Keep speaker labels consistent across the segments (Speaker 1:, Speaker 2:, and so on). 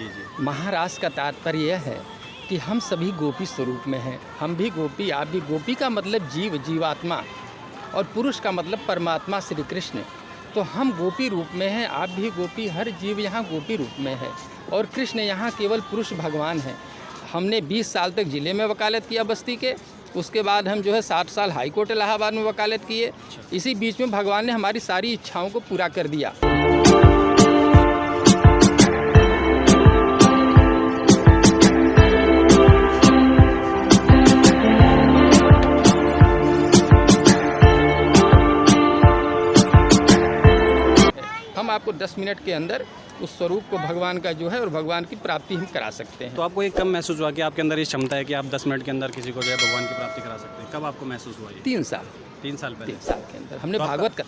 Speaker 1: जी जी।
Speaker 2: महारास का तात्पर्य यह है कि हम सभी गोपी स्वरूप में हैं। हम भी गोपी, आप भी गोपी का मतलब जीव, जीवात्मा, और पुरुष का मतलब परमात्मा श्री कृष्ण। तो हम गोपी रूप में हैं, आप भी गोपी, हर जीव यहाँ गोपी रूप में है। और कृष्ण यहाँ केवल पुरुष भगवान हैं। हमने 20 साल तक ज़िले में वकालत किया बस्ती के, उसके बाद हम जो है 60 साल हाई कोर्ट इलाहाबाद में वकालत किए। इसी बीच में भगवान ने हमारी सारी इच्छाओं को पूरा कर दिया। हम आपको 10 मिनट के अंदर उस स्वरूप को भगवान का जो है और भगवान की प्राप्ति हम करा सकते हैं।
Speaker 1: तो आपको एक कब महसूस हुआ कि आपके अंदर ये क्षमता है कि आप 10 मिनट के अंदर किसी को जो है भगवान की प्राप्ति करा सकते हैं? कब आपको महसूस हुआ ये?
Speaker 2: 3 साल
Speaker 1: 3 साल पहले।
Speaker 2: 3 साल के अंदर हमने
Speaker 1: तो
Speaker 2: भागवत का।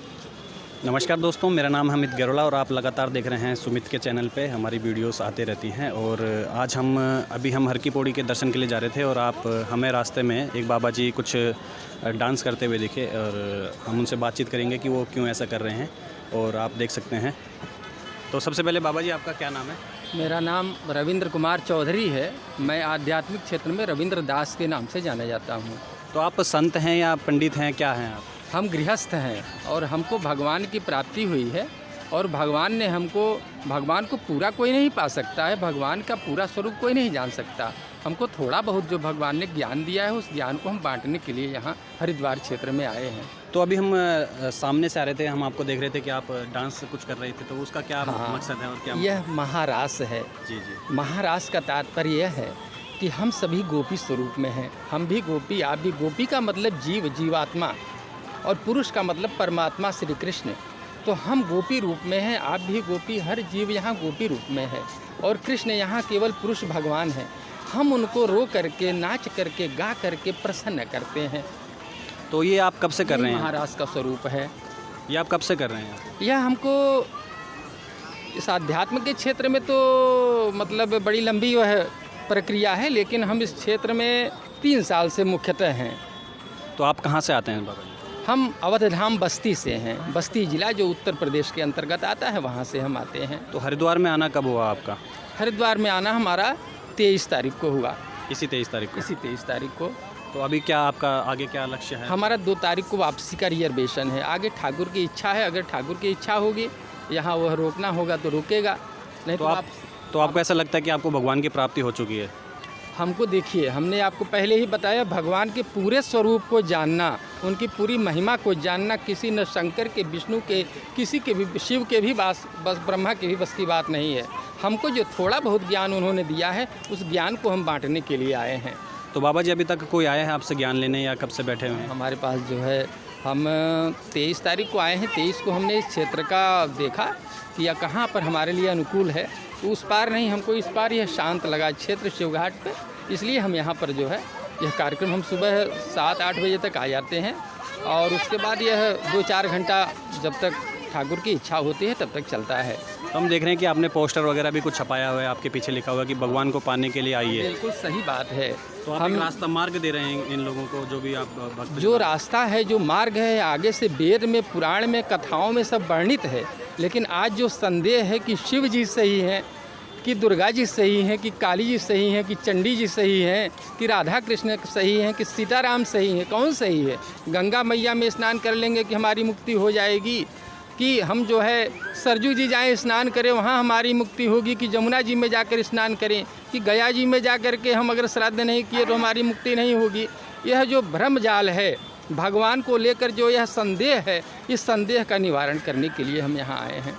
Speaker 1: नमस्कार दोस्तों, मेरा नाम है अमित गरोला और आप लगातार देख रहे हैं सुमित के चैनल पे हमारी वीडियोस आते रहती हैं। और आज हम हर की पौड़ी के दर्शन के लिए जा रहे थे और हमें रास्ते में एक बाबा जी कुछ डांस करते हुए दिखे और हम उनसे बातचीत करेंगे कि वो क्यों ऐसा कर रहे हैं, और आप देख सकते हैं। तो सबसे पहले बाबा जी, आपका क्या नाम है?
Speaker 2: मेरा नाम रविंद्र कुमार चौधरी है। मैं आध्यात्मिक क्षेत्र में रविंद्र दास के नाम से जाना जाता हूँ।
Speaker 1: तो आप संत हैं या पंडित हैं, क्या हैं आप?
Speaker 2: हम गृहस्थ हैं और हमको भगवान की प्राप्ति हुई है। और भगवान को पूरा कोई नहीं पा सकता है, भगवान का पूरा स्वरूप कोई नहीं जान सकता। हमको थोड़ा बहुत जो भगवान ने ज्ञान दिया है, उस ज्ञान को हम बांटने के लिए यहाँ हरिद्वार क्षेत्र में आए हैं।
Speaker 1: तो अभी हम सामने से आ रहे थे, हम आपको देख रहे थे कि आप डांस कुछ कर रहे थे, तो उसका क्या मकसद है और क्या?
Speaker 2: यह महारास है।
Speaker 1: जी जी।
Speaker 2: महारास का तात्पर्य यह है कि हम सभी गोपी स्वरूप में हैं। हम भी गोपी, आप भी गोपी का मतलब जीव, जीवात्मा, और पुरुष का मतलब परमात्मा श्री कृष्ण। तो हम गोपी रूप में हैं, आप भी गोपी, हर जीव यहाँ गोपी रूप में है। और कृष्ण यहाँ केवल पुरुष भगवान हैं। हम उनको रो करके, नाच करके, गा करके प्रसन्न करते हैं।
Speaker 1: तो ये आप कब से कर रहे हैं?
Speaker 2: महारास का स्वरूप है।
Speaker 1: ये आप कब से कर रहे हैं?
Speaker 2: यह हमको इस आध्यात्म के क्षेत्र में तो मतलब बड़ी लंबी वह प्रक्रिया है, लेकिन हम इस क्षेत्र में 3 साल से मुख्यतः हैं।
Speaker 1: तो आप कहाँ से आते हैं बाबा जी?
Speaker 2: हम अवधधाम बस्ती से हैं। बस्ती जिला जो उत्तर प्रदेश के अंतर्गत आता है, वहाँ से हम आते हैं।
Speaker 1: तो हरिद्वार में आना कब हुआ आपका?
Speaker 2: हरिद्वार में आना हमारा 23 तारीख को हुआ।
Speaker 1: इसी 23 तारीख को?
Speaker 2: इसी 23 तारीख को।
Speaker 1: तो अभी क्या आपका आगे क्या लक्ष्य है?
Speaker 2: हमारा 2 तारीख को वापसी का रिजर्वेशन है। आगे ठाकुर की इच्छा है, अगर ठाकुर की इच्छा होगी, यहाँ वह रोकना होगा तो रुकेगा, नहीं तो
Speaker 1: आपको ऐसा लगता है कि आपको भगवान की प्राप्ति हो चुकी है?
Speaker 2: हमको देखिए, हमने आपको पहले ही बताया, भगवान के पूरे स्वरूप को जानना, उनकी पूरी महिमा को जानना किसी न शंकर के, विष्णु के, किसी के भी, शिव के भी बस ब्रह्मा के भी बस की बात नहीं है। हमको जो थोड़ा बहुत ज्ञान उन्होंने दिया है, उस ज्ञान को हम बांटने के लिए आए हैं।
Speaker 1: तो बाबा जी, अभी तक कोई आया है आपसे ज्ञान लेने या कब से बैठे हुए हैं?
Speaker 2: हमारे पास जो है, हम 23 तारीख को आए हैं। 23 को हमने इस क्षेत्र का देखा कि यह कहाँ पर हमारे लिए अनुकूल है। तो उस पार नहीं, हमको इस पार यह शांत लगा क्षेत्र शिवघाट पे, इसलिए हम यहाँ पर जो है यह कार्यक्रम, हम सुबह 7-8 बजे तक आ जाते हैं और उसके बाद यह 2-4 घंटा जब तक ठाकुर की इच्छा होती है तब तक चलता है।
Speaker 1: तो हम देख रहे हैं कि आपने पोस्टर वगैरह भी कुछ छपाया हुआ है, आपके पीछे लिखा हुआ है कि भगवान को पाने के लिए आइए।
Speaker 2: बिल्कुल सही बात है।
Speaker 1: तो आप एक रास्ता मार्ग दे रहे हैं इन लोगों को, जो भी आप भक्त,
Speaker 2: जो रास्ता है, जो मार्ग है, आगे से वेद में, पुराण में, कथाओं में सब वर्णित है। लेकिन आज जो संदेह है कि शिव जी सही हैं, कि दुर्गा जी सही हैं, कि काली जी सही हैं, कि चंडी जी सही हैं, कि राधा कृष्ण सही हैं, कि सीताराम सही हैं, कौन सही है? गंगा मैया में स्नान कर लेंगे कि हमारी मुक्ति हो जाएगी, कि हम जो है सरजू जी जाएं स्नान करें वहाँ हमारी मुक्ति होगी, कि जमुना जी में जाकर स्नान करें, कि गया जी में जा कर के हम अगर श्राद्ध नहीं किए तो हमारी मुक्ति नहीं होगी। यह जो भ्रम जाल है भगवान को लेकर, जो यह संदेह है, इस संदेह का निवारण करने के लिए हम यहाँ आए हैं।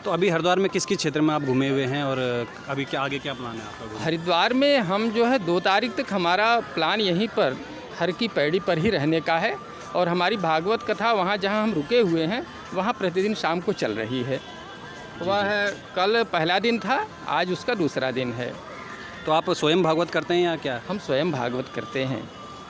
Speaker 1: तो अभी हरिद्वार में किस क्षेत्र में आप घूमे हुए हैं और अभी क्या आगे क्या प्लान है आपका?
Speaker 2: हरिद्वार में हम जो है 2 तारीख तक हमारा प्लान यहीं पर हर की पैड़ी पर ही रहने का है। और हमारी भागवत कथा वहाँ जहाँ हम रुके हुए हैं वहाँ प्रतिदिन शाम को चल रही है। वह कल पहला दिन था, आज उसका दूसरा दिन है।
Speaker 1: तो आप स्वयं भागवत करते हैं या क्या?
Speaker 2: हम स्वयं भागवत करते हैं।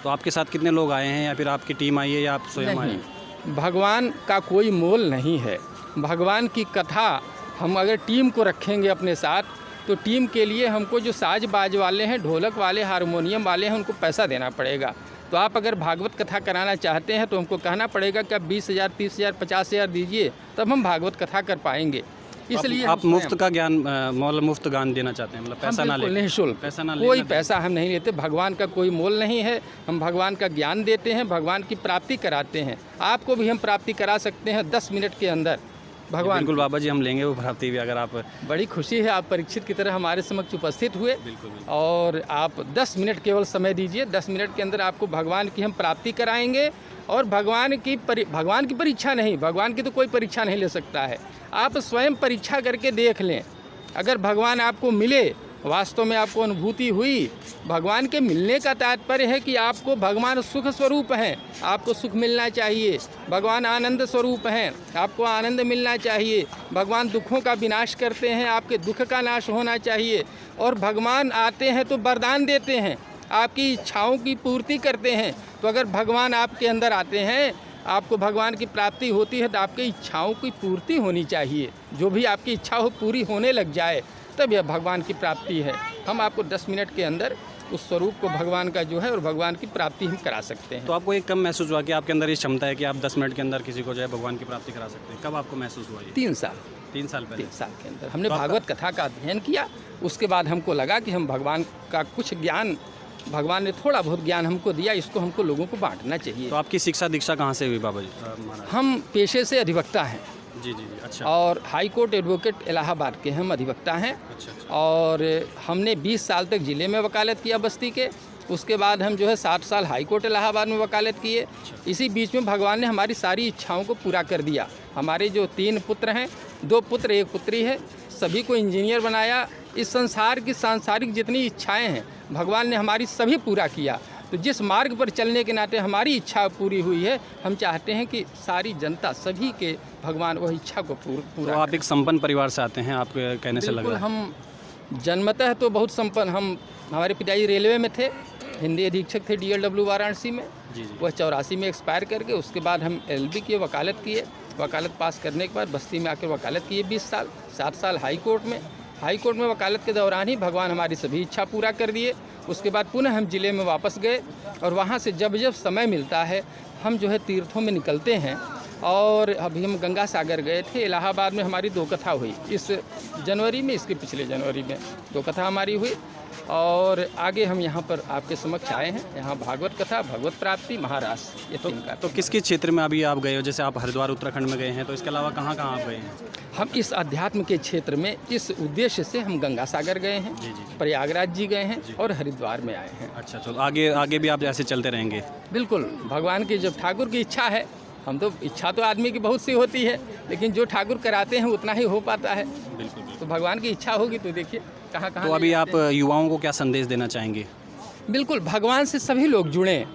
Speaker 1: तो आपके साथ कितने लोग आए हैं, या फिर आपकी टीम आई है या आप स्वयं आए हैं?
Speaker 2: भगवान का कोई मोल नहीं है। भगवान की कथा हम अगर टीम को रखेंगे अपने साथ, तो टीम के लिए हमको जो साज बाज वाले हैं, ढोलक वाले, हारमोनियम वाले हैं, उनको पैसा देना पड़ेगा। तो आप अगर भागवत कथा कराना चाहते हैं तो हमको कहना पड़ेगा कि आप 20,000, 30,000, 50,000 दीजिए, तब हम भागवत कथा कर पाएंगे। इसलिए
Speaker 1: आप मुफ्त का ज्ञान मतलब मुफ्त ज्ञान देना चाहते हैं, मतलब पैसा ना ले,
Speaker 2: निःशुल्क,
Speaker 1: पैसा ना
Speaker 2: कोई
Speaker 1: लेना
Speaker 2: पैसा हम नहीं लेते। भगवान का कोई मोल नहीं है। हम भगवान का ज्ञान देते हैं, भगवान की प्राप्ति कराते हैं। आपको भी हम प्राप्ति करा सकते हैं 10 मिनट के अंदर भगवान।
Speaker 1: बिल्कुल बाबा जी, हम लेंगे वो प्राप्ति भी, अगर आप।
Speaker 2: बड़ी खुशी है आप परीक्षित की तरह हमारे समक्ष उपस्थित हुए।
Speaker 1: बिल्कुल।
Speaker 2: और आप 10 मिनट केवल समय दीजिए। 10 मिनट के अंदर आपको भगवान की हम प्राप्ति कराएंगे। और भगवान की परीक्षा नहीं, भगवान की तो कोई परीक्षा नहीं ले सकता है। आप स्वयं परीक्षा करके देख लें। अगर भगवान आपको मिले, वास्तव में आपको अनुभूति हुई, भगवान के मिलने का तात्पर्य है कि आपको भगवान सुख स्वरूप हैं, आपको सुख मिलना चाहिए। भगवान आनंद स्वरूप हैं, आपको आनंद मिलना चाहिए। भगवान दुखों का विनाश करते हैं, आपके दुख का नाश होना चाहिए। और भगवान आते हैं तो वरदान देते हैं, आपकी इच्छाओं की पूर्ति करते हैं। तो अगर भगवान आपके अंदर आते हैं, आपको भगवान की प्राप्ति होती है, तो आपकी इच्छाओं की पूर्ति होनी चाहिए। जो भी आपकी इच्छा हो पूरी होने लग जाए, तब यह भगवान की प्राप्ति है। हम आपको 10 मिनट के अंदर उस स्वरूप को भगवान का जो है और भगवान की प्राप्ति हम करा सकते हैं।
Speaker 1: तो आपको एक कम महसूस हुआ कि आपके अंदर ये क्षमता है कि आप 10 मिनट के अंदर किसी को जो है भगवान की प्राप्ति करा सकते हैं? कब आपको महसूस हुआ ये?
Speaker 2: 3 साल
Speaker 1: 3 साल पहले।
Speaker 2: 3 साल के अंदर हमने भागवत कथा का अध्ययन किया। उसके बाद हमको लगा कि हम भगवान का कुछ ज्ञान, भगवान ने थोड़ा बहुत ज्ञान हमको दिया, इसको हमको लोगों को बांटना चाहिए।
Speaker 1: तो आपकी शिक्षा दीक्षा कहाँ से हुई बाबा जी?
Speaker 2: हम पेशे से अधिवक्ता हैं।
Speaker 1: जी जी जी, अच्छा।
Speaker 2: और हाई कोर्ट एडवोकेट इलाहाबाद के हम अधिवक्ता हैं।
Speaker 1: अच्छा।
Speaker 2: और हमने 20 साल तक ज़िले में वकालत किया बस्ती के। उसके बाद हम जो है 7 साल हाई कोर्ट इलाहाबाद में वकालत किए। इसी बीच में भगवान ने हमारी सारी इच्छाओं को पूरा कर दिया। हमारे जो 3 पुत्र हैं, 2 पुत्र 1 पुत्री है, सभी को इंजीनियर बनाया। इस संसार की सांसारिक जितनी इच्छाएं हैं भगवान ने हमारी सभी पूरा किया। तो जिस मार्ग पर चलने के नाते हमारी इच्छा पूरी हुई है, हम चाहते हैं कि सारी जनता, सभी के भगवान वह इच्छा को पूरा।
Speaker 1: तो आप एक संपन्न परिवार से आते हैं, आपके कहने से लग रहा है।
Speaker 2: हम जन्मतः तो बहुत संपन्न। हमारे पिताजी रेलवे में थे, हिंदी अधीक्षक थे DLW वाराणसी में।
Speaker 1: जी जी।
Speaker 2: वह 84 में एक्सपायर करके, उसके बाद हम LLB किए, वकालत किए। वकालत पास करने के बाद बस्ती में आकर वकालत किए 20 साल। 7 साल हाई कोर्ट में। हाई कोर्ट में वकालत के दौरान ही भगवान हमारी सभी इच्छा पूरा कर दिए। उसके बाद पुनः हम ज़िले में वापस गए और वहाँ से जब जब समय मिलता है हम जो है तीर्थों में निकलते हैं। और अभी हम गंगा सागर गए थे। इलाहाबाद में हमारी 2 कथा हुई, इस जनवरी में, इसके पिछले जनवरी में 2 कथा हमारी हुई। और आगे हम यहाँ पर आपके समक्ष आए हैं। यहाँ भागवत कथा, भगवत प्राप्ति, महाराष्ट्र, ये 3 का।
Speaker 1: तो किस किस क्षेत्र में अभी आप गए हो? जैसे आप हरिद्वार उत्तराखंड में गए हैं, तो इसके अलावा कहाँ कहाँ आप गए हैं?
Speaker 2: हम इस अध्यात्म के क्षेत्र में इस उद्देश्य से हम गंगा सागर गए हैं,
Speaker 1: जी जी।
Speaker 2: प्रयागराज जी गए हैं और हरिद्वार में आए हैं।
Speaker 1: अच्छा, चलो आगे आगे भी आप ऐसे चलते रहेंगे?
Speaker 2: बिल्कुल, भगवान की जब ठाकुर की इच्छा है, हम तो इच्छा तो आदमी की बहुत सी होती है, लेकिन जो ठाकुर कराते हैं उतना ही हो पाता है।
Speaker 1: बिल्कुल।
Speaker 2: तो भगवान की इच्छा होगी तो देखिए कहाँ कहाँ।
Speaker 1: तो अभी आप युवाओं को क्या संदेश देना चाहेंगे?
Speaker 2: बिल्कुल, भगवान से सभी लोग जुड़ें।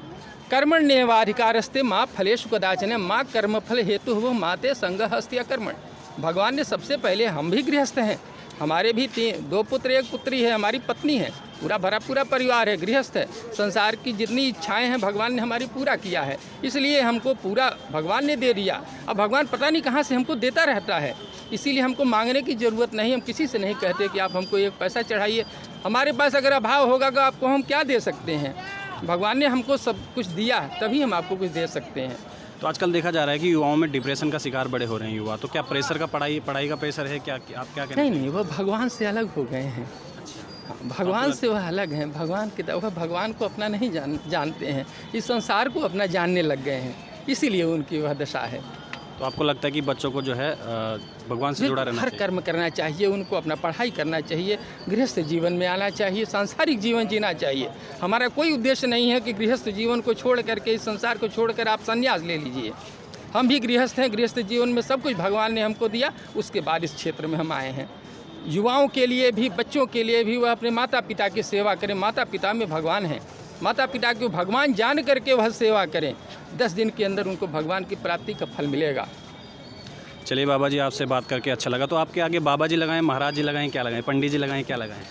Speaker 2: कर्मण्येवाधिकारस्ते माँ फलेषु कदाचन माँ कर्मफल हेतु वो माते संगः अस्ति अकर्मण। भगवान ने सबसे पहले, हम भी गृहस्थ हैं, हमारे भी 2 पुत्र 1 पुत्री है, हमारी पत्नी है, पूरा भरा पूरा परिवार है, गृहस्थ है। संसार की जितनी इच्छाएं हैं भगवान ने हमारी पूरा किया है, इसलिए हमको पूरा भगवान ने दे दिया। अब भगवान पता नहीं कहाँ से हमको देता रहता है, इसीलिए हमको मांगने की ज़रूरत नहीं। हम किसी से नहीं कहते कि आप हमको 1 पैसा चढ़ाइए। हमारे पास अगर अभाव होगा तो आपको हम क्या दे सकते हैं? भगवान ने हमको सब कुछ दिया, तभी हम आपको कुछ दे सकते हैं।
Speaker 1: तो आजकल देखा जा रहा है कि युवाओं में डिप्रेशन का शिकार बड़े हो रहे हैं युवा। तो क्या प्रेशर का पढ़ाई का प्रेशर है क्या? आप क्या कहते हैं?
Speaker 2: नहीं, वो भगवान से अलग हो गए हैं। भगवान से वह अलग हैं। भगवान की वह भगवान को अपना नहीं जानते हैं, इस संसार को अपना जानने लग गए हैं, इसीलिए उनकी वह दशा है।
Speaker 1: तो आपको लगता है कि बच्चों को जो है भगवान से जुड़ा रहना
Speaker 2: हर
Speaker 1: चाहिए?
Speaker 2: कर्म करना चाहिए, उनको अपना पढ़ाई करना चाहिए, गृहस्थ जीवन में आना चाहिए, सांसारिक जीवन जीना चाहिए। हमारा कोई उद्देश्य नहीं है कि गृहस्थ जीवन को छोड़ करके, इस संसार को छोड़कर आप संन्यास ले लीजिए। हम भी गृहस्थ हैं, गृहस्थ जीवन में सब कुछ भगवान ने हमको दिया, उसके बाद इस क्षेत्र में हम आए हैं। युवाओं के लिए भी, बच्चों के लिए भी वह अपने माता पिता की सेवा करें। माता पिता में भगवान हैं, माता पिता को भगवान जान करके वह सेवा करें। 10 दिन के अंदर उनको भगवान की प्राप्ति का फल मिलेगा।
Speaker 1: चलिए बाबा जी, आपसे बात करके अच्छा लगा। तो आपके आगे बाबा जी लगाएं, महाराज जी लगाएं, क्या लगाएं, पंडित जी लगाएं, क्या लगाएं?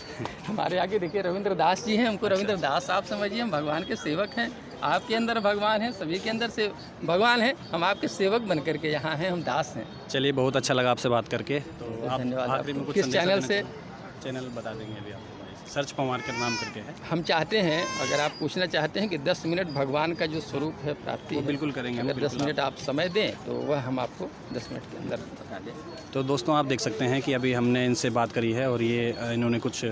Speaker 2: हमारे आगे देखिए रविंद्र दास जी हैं, हमको रविंद्र दास आप समझिए, हम भगवान के सेवक हैं। आपके अंदर भगवान है, सभी के अंदर से भगवान है, हम आपके सेवक बन करके यहाँ हैं, हम दास हैं।
Speaker 1: चलिए, बहुत अच्छा लगा आपसे बात करके। तो आप
Speaker 2: धन्यवाद।
Speaker 1: आखिरी में कुछ
Speaker 2: किस
Speaker 1: संदेश
Speaker 2: चैनल
Speaker 1: देना
Speaker 2: से?
Speaker 1: चैनल बता देंगे अभी आपको, सर्च पवार के नाम करके है।
Speaker 2: हम चाहते हैं, अगर आप पूछना चाहते हैं कि 10 मिनट भगवान का जो स्वरूप है, प्राप्ति
Speaker 1: वो
Speaker 2: है,
Speaker 1: बिल्कुल करेंगे हम,
Speaker 2: अगर 10
Speaker 1: बिल्कुल
Speaker 2: मिनट आप समय दें तो वह हम आपको 10 मिनट के अंदर बता दें।
Speaker 1: तो दोस्तों आप देख सकते हैं कि अभी हमने इनसे बात करी है और ये इन्होंने कुछ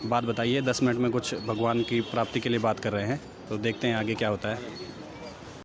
Speaker 1: बात बताई है, 10 मिनट में कुछ भगवान की प्राप्ति के लिए बात कर रहे हैं। तो देखते हैं आगे क्या होता है।